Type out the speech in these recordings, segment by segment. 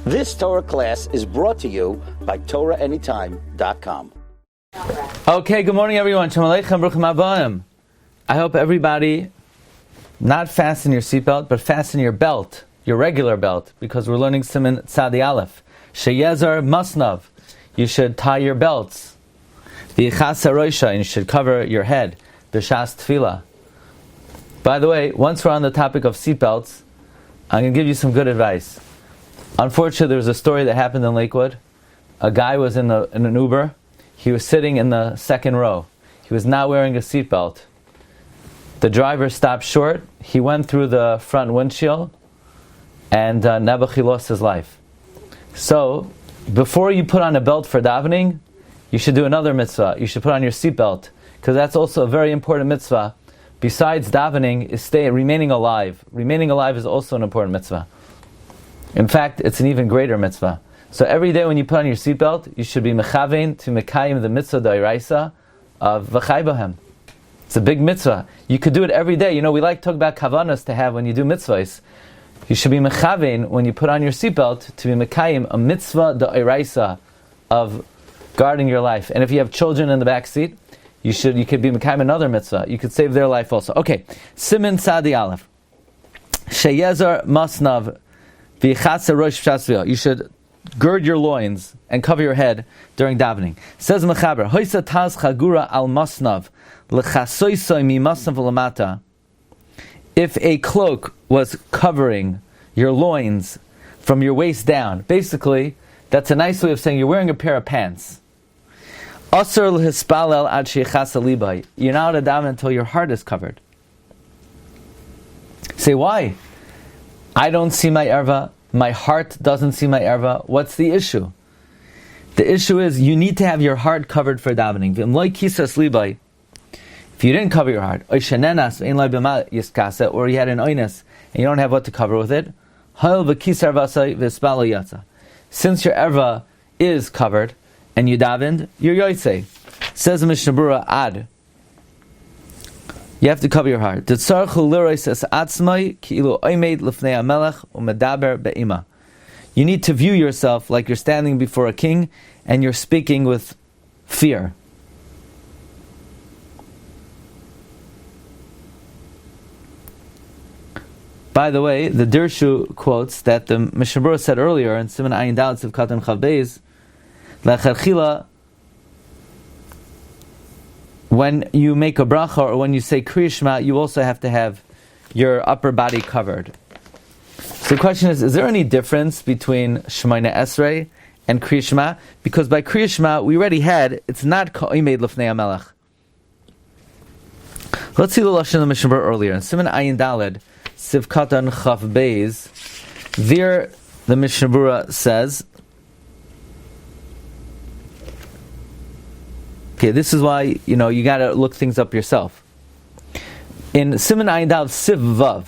This Torah class is brought to you by TorahAnytime.com. Okay, good morning everyone. Shalom Aleichem, Baruch Haba. I hope everybody not fasten your seatbelt, but fasten your belt, your regular belt, because we're learning Siman Tzadi Aleph. Sheyezer Masnav. You should tie your belts. V'yichas haroisha, and you should cover your head. B'shas tefillah. By the way, once we're on the topic of seatbelts, I'm going to give you some good advice. Unfortunately, there was a story that happened in Lakewood. A guy was in an Uber. He was sitting in the second row. He was not wearing a seatbelt. The stopped short. He went through the front windshield, and Nebuchadnezzar lost his life. So, before you put on a belt for davening, you should do another mitzvah. You should put on your seatbelt, because that's also a very important mitzvah. Besides davening, is remaining alive. Remaining alive is also an important mitzvah. In fact, it's an even greater mitzvah. So every day when you put on your seatbelt, you should be mechavein to mekayim the mitzvah d'oraisa of v'chai b'hem. It's a big mitzvah. You could do it every day. You know, we like to talk about kavanas to have when you do mitzvahs. You should be mechavein when you put on your seatbelt to be mekayim a mitzvah d'oraisa of guarding your life. And if you have children in the back seat, you could be mekayim another mitzvah. You could save their life also. Okay, Siman Tzadi Aleph. Sheyezer Masnav. You should gird your loins and cover your head during davening. Says Mechaber, Hoisa taz chagura al masnav lechasoisoi mi masnav lamata. If a cloak was covering your loins from your waist down, basically, that's a nice way of saying you're wearing a pair of pants. Asur l'hispalel ad sheichasa libay. You're not allowed to daven until your heart is covered. Say, why? I don't see my erva. My heart doesn't see my erva. What's the issue? The issue is you need to have your heart covered for davening. If you didn't cover your heart, or you had an oines and you don't have what to cover with it, since your erva is covered and you davened, you're yotzei. Says the Mishnah Berurah, ad. You have to cover your heart. You need to view yourself like you're standing before a king and you're speaking with fear. By the way, the Dirshu quotes that the Mishnah Berurah said earlier in Siman Ayin Daled Sivkat and Chav Beis, L'charchila, when you make a bracha or when you say Kriya Shema, you also have to have your upper body covered. So the question is there any difference between Shemoneh Esrei and Kriya Shema? Because by Kriya Shema, we already had, it's not Ka'omed Lefnei HaMelech. Let's see the Lashon of the Mishnah Berurah earlier. In Siman Ayin Daled, Sivkatan Chav Beis, there the Mishnah Berurah says, okay, this is why, you gotta look things up yourself. In Siman Ayin Daled Siv Vav,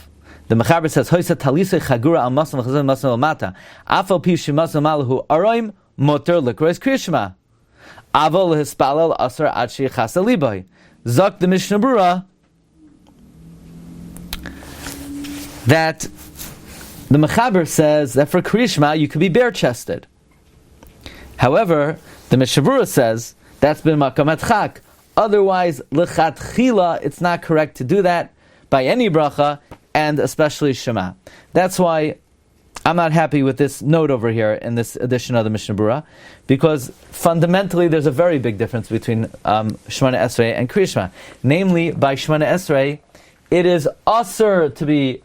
the Mechaber says, Hoisa talisei chagura al masam l'chazan masam l'mata, afal pi shemasam malahu aroim motor l'krois Kriya Shema. Aval l'hispalel asar ad sheichas alibay. Zok the Mishnah Berurah that the Mechaber says that for Kriya Shema you could be bare-chested. However, the Mishnah Berurah says that's been makamat chak. Otherwise, lechatchila, it's not correct to do that by any bracha, and especially Shema. That's why I'm not happy with this note over here in this edition of the Mishnah Berurah, because fundamentally there's a very big difference between Shemoneh Esrei and Kriya Shema. Namely, by Shemoneh Esrei, it is asur to be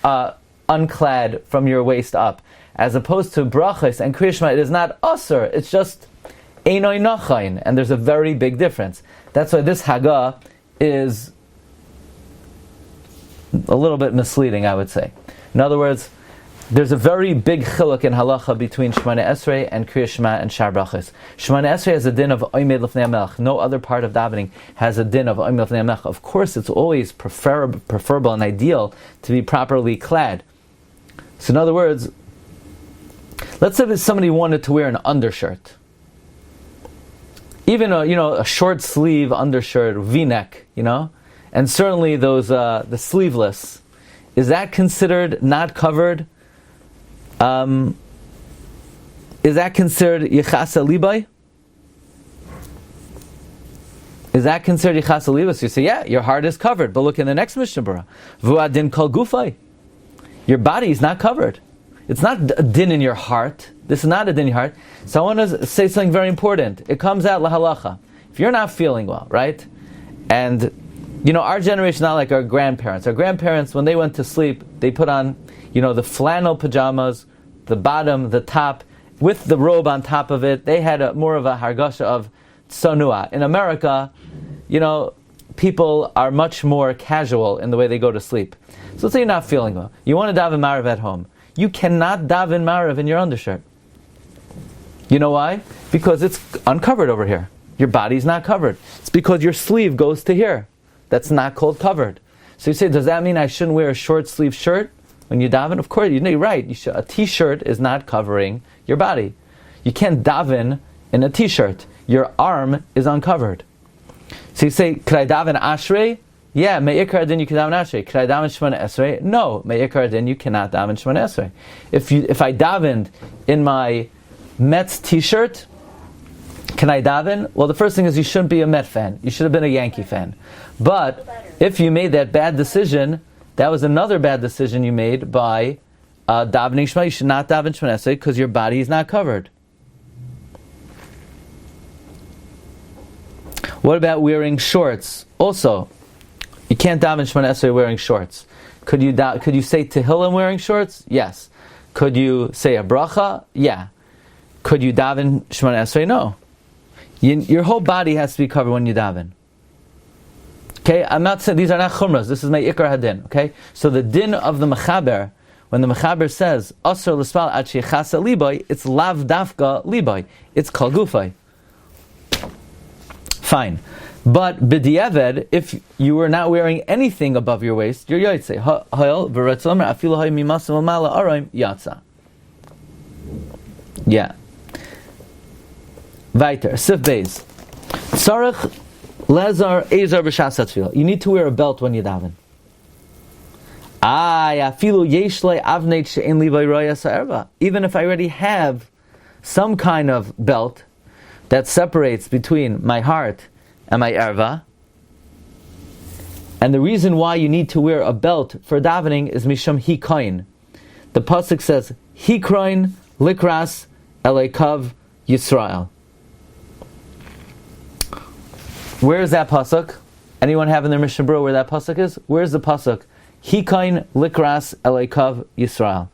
unclad from your waist up, as opposed to brachas and Kriya Shema, it is not asur, it's just Einoi Nachain, and there's a very big difference. That's why this Haggah is a little bit misleading, I would say. In other words, there's a very big chiluk in halacha between Shemoneh Esrei and Kriya Shema and Shar Brachos. Shemoneh Esrei has a din of Oimed Lefnei HaMelech. No other part of davening has a din of Oimed Lefnei HaMelech. Of course, it's always preferable and ideal to be properly clad. So in other words, let's say that somebody wanted to wear an undershirt. Even a short sleeve undershirt, V-neck, and certainly those the sleeveless. Is that considered not covered? is that considered yichasa libay? Is that considered yichasa libay? So you say, yeah, your heart is covered. But look in the next Mishnah Berurah. Vu'adin kol gufay. Your body is not covered. It's not a din in your heart. This is not a din in your heart. So I want to say something very important. It comes out lahalacha. If you're not feeling well, right? And, our generation, not like our grandparents. Our grandparents, when they went to sleep, they put on, the flannel pajamas, the bottom, the top, with the robe on top of it. They had more of a hargasha of tsonua. In America, people are much more casual in the way they go to sleep. So let's say you're not feeling well. You want to daven marav at home. You cannot daven marav in your undershirt. You know why? Because it's uncovered over here. Your body's not covered. It's because your sleeve goes to here. That's not called covered. So you say, does that mean I shouldn't wear a short sleeve shirt when you daven? Of course, you're right. A t-shirt is not covering your body. You can't daven in a t-shirt. Your arm is uncovered. So you say, could I daven ashrei? Yeah, me'ikar din you can daven ashrei. Could I daven shemona esrei? No, me'ikar din you cannot daven shemona esrei. If I davened in my Mets t-shirt, can I daven? Well, the first thing is you shouldn't be a Met fan. You should have been a Yankee fan. But if you made that bad decision, that was another bad decision you made by davening Shema. You should not daven Shemona Esrei because your body is not covered. What about wearing shorts? Also, you can't daven Shemona Esrei wearing shorts. Could you say Tehillim wearing shorts? Yes. Could you say a bracha? Yeah. Could you daven Shemona Esrei? No. Your whole body has to be covered when you daven. Okay, I'm not saying these are not chumras. This is my ikar hadin. Okay, so the din of the mechaber, when the mechaber says asur l'spal ad sheichasa libay, it's lav dafka libay. It's kol gufay. Fine, but b'diavad, if you were not wearing anything above your waist, you're yotzei. Ha'il v'retzomer afilu hay mimasim mala araim yatsa. Yeah. Weiter, Sif Beis. Tzarech lezar ezar b'shas hatfilah. You need to wear a belt when you daven. Afilu yesh le avneit she'en li v'roya sa'erva. Even if I already have some kind of belt that separates between my heart and my erva, and the reason why you need to wear a belt for davening is misham hikoin. The pasuk says hikroin likras elekav Yisrael. Where is that pasuk? Anyone have in their Mishnah Berurah where that pasuk is? Where's the pasuk? Hikain likras elekav Yisrael.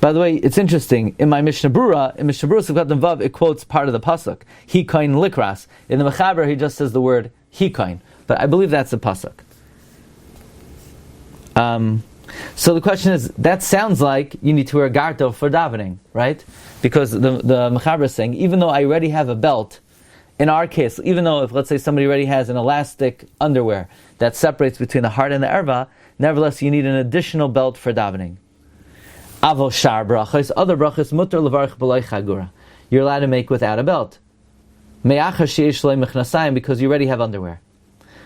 By the way, it's interesting. In my Mishnah Berurah, Sivkat Vav, it quotes part of the pasuk. Hikain likras. In the Mechaber, he just says the word hikain. But I believe that's the pasuk. So the question is, that sounds like you need to wear a gartel for davening, right? Because the Mechaber is saying, even though I already have a belt, in our case, even though if let's say somebody already has an elastic underwear that separates between the heart and the erva, nevertheless you need an additional belt for davening. Avo shar brachos, other brachos mutar levarich b'loi chagura. You're allowed to make without a belt. Me'achar sheish lo mechnasayim, because you already have underwear.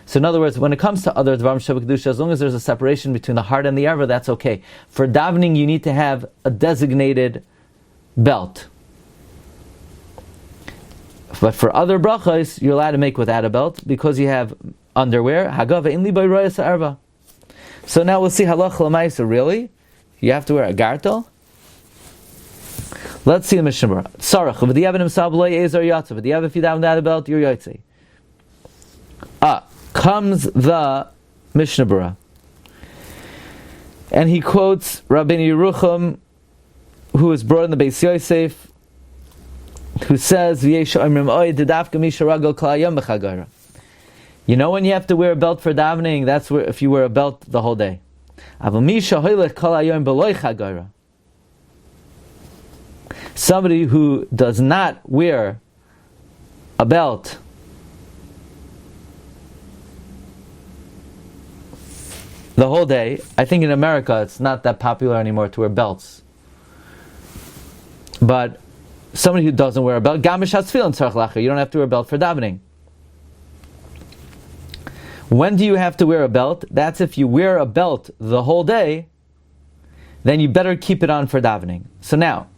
So in other words, when it comes to other Dvarim Shabbat, as long as there's a separation between the heart and the erva, that's okay. For davening, you need to have a designated belt. But for other brachas, you're allowed to make without a belt because you have underwear. Hagava in libay royas erva. So now we'll see halach l'maisa. Really, you have to wear a gartel. Let's see the Mishnah Berurah. Sarach v'diavad himself lo yezer yatsa. V'diavad if you daven without a belt, you're yotzei. Comes the Mishnah Berurah, and he quotes Rabbi Yerucham, who is brought in the Beis Yosef, who says, you know when you have to wear a belt for davening, that's where if you wear a belt the whole day. Somebody who does not wear a belt the whole day, I think in America it's not that popular anymore to wear belts. But somebody who doesn't wear a belt, you don't have to wear a belt for davening. When do you have to wear a belt? That's if you wear a belt the whole day, then you better keep it on for davening. So now,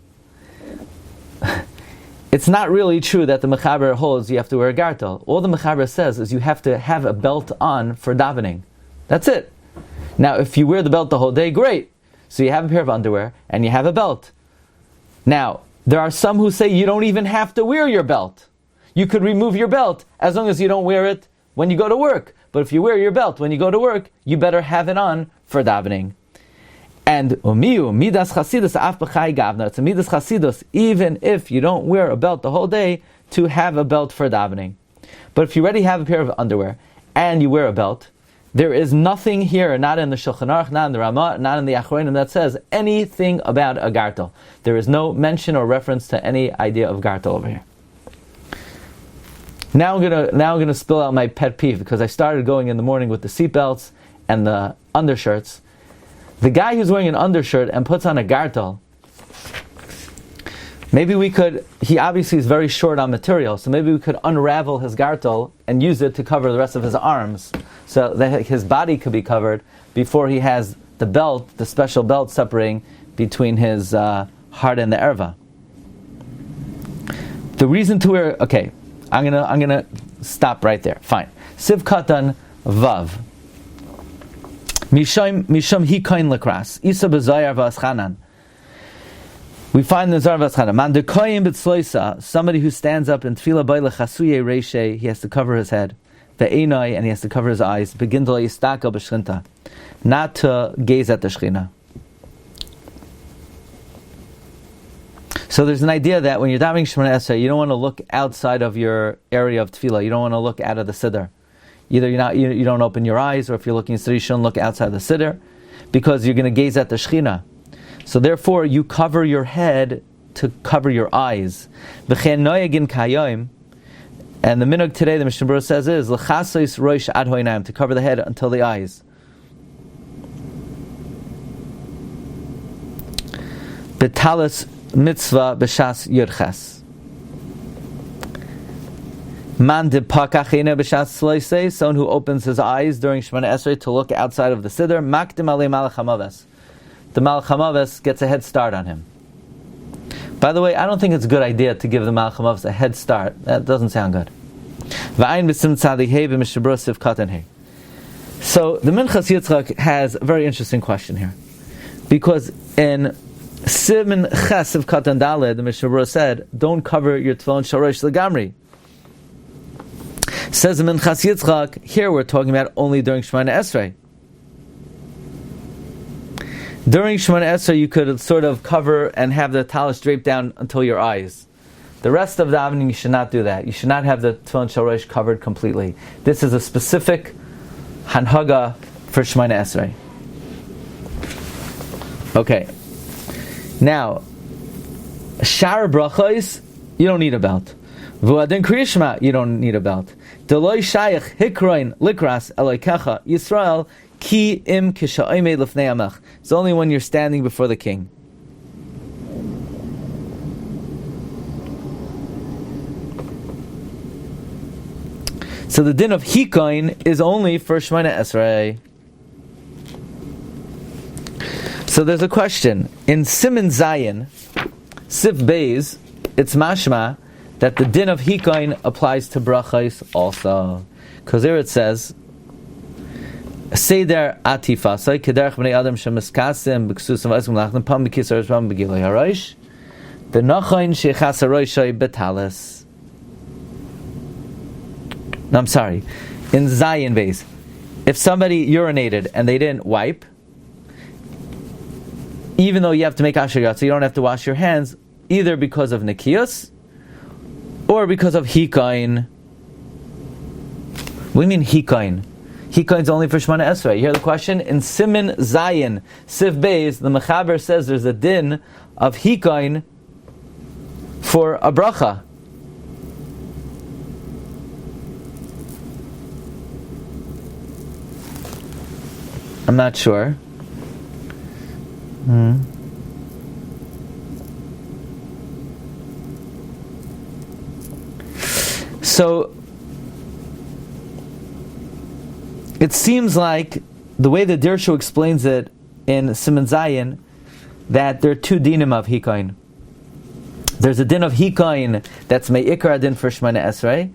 it's not really true that the Mechaber holds you have to wear a gartel. All the Mechaber says is you have to have a belt on for davening. That's it. Now, if you wear the belt the whole day, great. So you have a pair of underwear and you have a belt. Now, there are some who say you don't even have to wear your belt. You could remove your belt as long as you don't wear it when you go to work. But if you wear your belt when you go to work, you better have it on for davening. And midas chasidus af b'chai gavna. It's a midas chasidus, even if you don't wear a belt the whole day, to have a belt for davening. But if you already have a pair of underwear and you wear a belt, there is nothing here, not in the Shulchan Aruch, not in the Ramah, not in the Achronim, that says anything about a gartel. There is no mention or reference to any idea of gartel over here. Now I'm gonna spill out my pet peeve, because I started going in the morning with the seatbelts and the undershirts. The guy who's wearing an undershirt and puts on a gartel, he obviously is very short on material, so maybe we could unravel his gartel and use it to cover the rest of his arms, so that his body could be covered before he has the belt, the special belt separating between his heart and the erva. The reason to wear, okay, I'm gonna stop right there. Fine. Siv katan vav. Misham hikain lakras. Isa bezayar v'aschanan. We find the Zar v'aschanan. Man dekoyim b'tzloisa. Somebody who stands up in tefillah b'yle chasuye reishe. He has to cover his head. Ve'enai, and he has to cover his eyes. Begin to yistaka b'shchinta. Not to gaze at the shchina. So there's an idea that when you're davening Shemoneh Esrei, you don't want to look outside of your area of tefillah. You don't want to look out of the siddur. Either you don't open your eyes, or if you're looking at siddur, you shouldn't look outside the siddur, because you're going to gaze at the Shechina. So therefore, you cover your head to cover your eyes. V'chein noyegin kayom, and the minhag today, the Mishnah Berurah says, is l'chasos roish ad hoinayim, to cover the head until the eyes. Betalis mitzvah b'shas yurches. Man de pakachina b'shas sloisei, someone who opens his eyes during Shemoneh Esrei to look outside of the siddur, makdim alei malach hamaves. The malach hamaves gets a head start on him. By the way, I don't think it's a good idea to give the malach hamaves a head start. That doesn't sound good. V'ayin b'sim tzadei hei b'Mishnah Berurah siv katan hei. So the Minchas Yitzchak has a very interesting question here, because in Siman Ches of Katan Daled, the Mishnah Berurah said, don't cover your tefillin shorosh legamri. Says the Minchas Yitzchak, here we're talking about only during Shemoneh Esrei. During Shemoneh Esrei, you could sort of cover and have the talis draped down until your eyes. The rest of the davening, you should not do that. You should not have the tefillin shorosh covered completely. This is a specific hanhaga for Shemoneh Esrei. Okay. Now, Shar brachos, you don't need a belt. V'adin kriyishma, you don't need a belt. Deloy shayach hikroin likras elokecha Yisrael ki im kisha'imei lifnei amach. It's only when you're standing before the king. So the din of hikoin is only for Shemoneh Esrei. So there's a question. In Siman Zayin, Sif Beis, it's mashma that the din of hikoin applies to brachos also. Because there it says, Seder atifasai, kederach b'nei adam shemiskasim, b'ksusim v'eskim lachnim, pam b'kisar pam b'giloi harosh, v'nachoin sheichas haroshai betalis. No, I'm sorry. In Zayin Beis, if somebody urinated and they didn't wipe, even though you have to make asher yatsa, you don't have to wash your hands, either because of nikiyos or because of hikain. What do you mean hikain? Hikain is only for Shemoneh Esrei. You hear the question? In Siman Zayin, Sif Beis, the Mechaber says there's a din of hikain for a bracha. I'm not sure. So it seems like the way the Dirshu explains it in Siman Zayin that there are two dinim of hikoin. There's a din of hikoin that's me'ikar din for Shemona Esrei,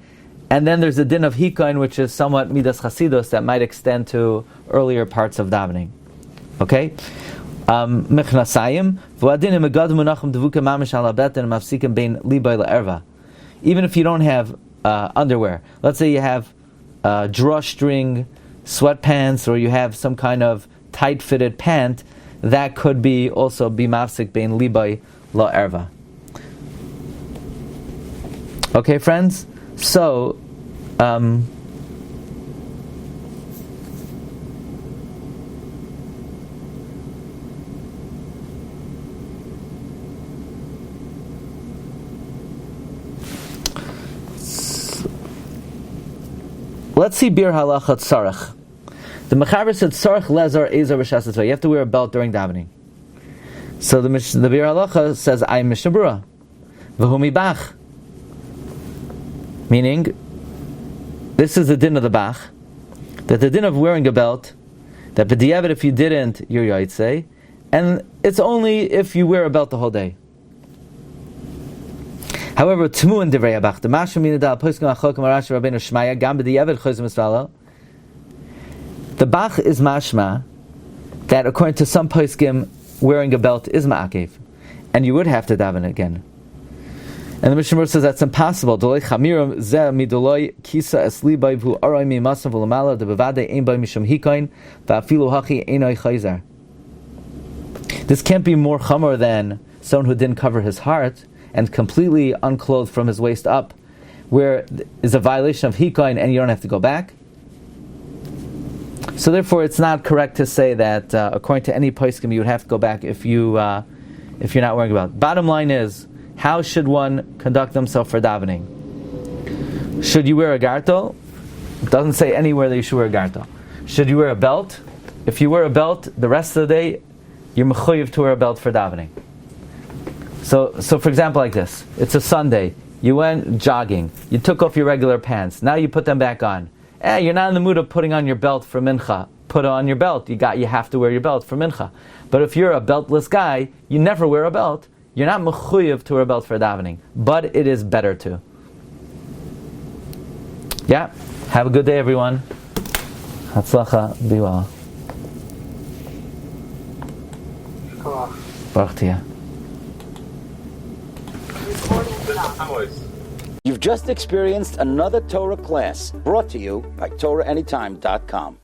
and then there's a din of hikoin which is somewhat midas chasidus that might extend to earlier parts of davening. Okay? Mechnasayim v'adinim megad munachim devuka mamish ala beten mafsikim bein libay la'erva. Even if you don't have underwear, let's say you have drawstring sweatpants, or you have some kind of tight-fitted pant, that could be also be mafsik bein libay la'erva. Okay, friends? So, let's see bir halacha tzarech. The Mechaber said tzarech lezer ezer b'shas hatzvah. You have to wear a belt during davening. So the bir halacha says I'm Mishnah Berurah v'hu mibach. Meaning, this is the din of the Bach, that the din of wearing a belt, that b'diavad if you didn't, you're yaitse, and it's only if you wear a belt the whole day. However, tmu and divrei Bach, the Machon Maggid Harakiah Chok Marash Rabbeinu Shmaya Gam b'diavad chozim esvala. The Bach is mashma that according to some poskim, wearing a belt is ma'akev, and you would have to daven again. And the Mishnah says that's impossible. This can't be more chamor than someone who didn't cover his heart and completely unclothed from his waist up, where is a violation of hikoin and you don't have to go back. So therefore, it's not correct to say that according to any poskim you would have to go back if you're not wearing a belt. Bottom line is, how should one conduct themselves for davening? Should you wear a gartel? It doesn't say anywhere that you should wear a gartel. Should you wear a belt? If you wear a belt, the rest of the day, you're mechuyev to wear a belt for davening. So for example, like this. It's a Sunday. You went jogging. You took off your regular pants. Now you put them back on. You're not in the mood of putting on your belt for mincha. Put on your belt. You have to wear your belt for mincha. But if you're a beltless guy, you never wear a belt. You're not mechuyev to wear a belt for davening, but it is better to. Yeah. Have a good day, everyone. Hatzlacha, be well. Baruch Tiyah. You've just experienced another Torah class brought to you by TorahAnytime.com.